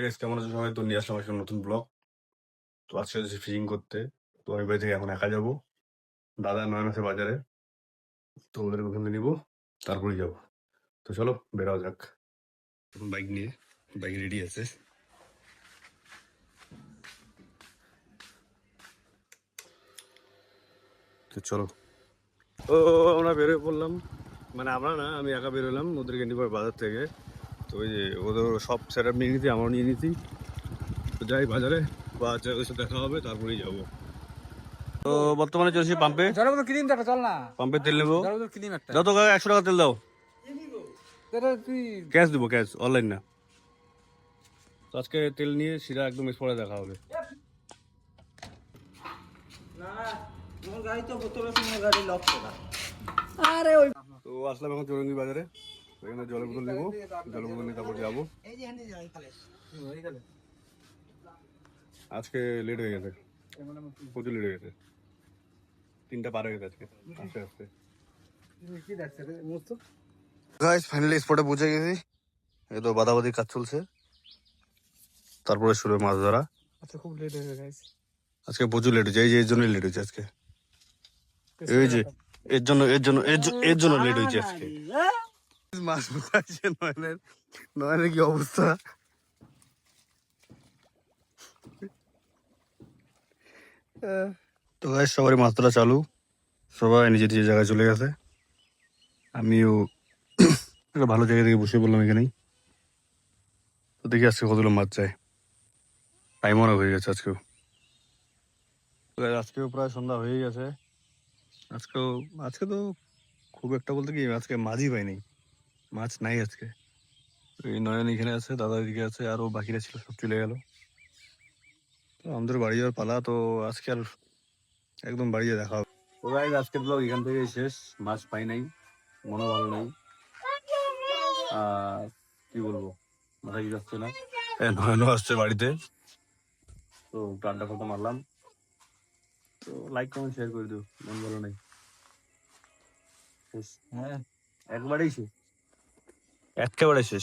Guys কেমন আছো সবাই? তো নিয়ে আসলাম একটা নতুন ব্লগ। তো আজকে হচ্ছে ফিশিং করতে। তো আমি বাড়ি থেকে এখন একা যাবো। দাদা নয়ন আছে বাজারে। তো ওদেরকে ওখানে নিবো, তারপরে যাবো। তো চলো বেরাও যাক। এখন বাইক নিয়ে, বাইক রেডি আছে। তো চলো। ও আমরা বেরোয় পড়লাম। মানে আমরা না, আমি একা বেরোলাম ওদেরকে নিবো বাজার থেকে। তো ওই যে ওদের সব সেট আপ নিয়ে নিতি, আমরাও নিয়ে নিতি। তো যাই বাজারে, বাজারে ওদের সাথে দেখা হবে, তারপরেই যাবো। তো বর্তমানে চলছি পাম্পে। জলবদল ক্রিম একটা চল না, পাম্পে তেল নেবো। জলবদল ক্রিম একটা। যত কাকা 100 টাকা তেল দাও। তুই ক্যাশ দিব, ক্যাশ, অনলাইন না। তো আজকে তেল নিয়ে সিরা একদম পরে দেখা হবে। আরে ওই তো আসলাম এখন চৌরঙ্গি বাজারে। এখানে জলের বোতল নেবো, জলের বোতল নিয়ে তারপর যাবো। আজকে লেট হয়ে গেছে, প্রচুর লেট হয়ে গেছে। 3টা পার হয়ে গেছে আজকে আস্তে আস্তে। কি দেখছ রে মস্ত? গাইস ফাইনালি স্পটে পৌঁছে গেছি। এই তো বাদাবাদির কাজ চলছে, তারপরে শুরু হবে মাছ ধরা। আচ্ছা খুব লেট হয়ে গেছে। আজকে প্রচুর লেট হয়েছে, এই যে এর জন্যই লেট হয়েছে আজকে। এই যে এর জন্য লেট হয়েছে আজকে। মাছ কোথায়? নয়নের নয়নের কি অবস্থা? তো গাইস সবারই মাছ ধরা চালু, সবাই নিজের নিজের জায়গায় চলে গেছে। আমিও একটা ভালো জায়গা থেকে বসে পড়লাম এখানেই। তো দেখি আজকে কতগুলো মাছ যায়। টাইম অনেক হয়ে গেছে আজকেও। তো guys, আজকেও প্রায় সন্ধ্যা হয়ে গেছে। আজকেও আজকে তো খুব একটা বলতে কি আজকে মাছই পাইনি, মাছ নাই আজকে। তো এই নয়ন এখানে আছে, দাদা এদিকে আছে, আরো বাকিরা ছিল সব চলে গেল। তো আমাদের বাড়ি যাওয়ার পালা। তো আজকে আর একদম বাড়ি গিয়ে দেখা হবে। তো গাইস আজকের ব্লগ এখান থেকে শেষ। মাছ পাই নাই, মনে ভালো নাই। আর কি বলবো, মাথা কি যাচ্ছে না। নয়নও আসছে বাড়িতে। তো প্ল্যানটা কথা মারলাম। তো লাইক কমেন্ট শেয়ার করে দিও, মন ভালো নাই। হ্যাঁ একবারেই শেষ, একেবারে শেষ।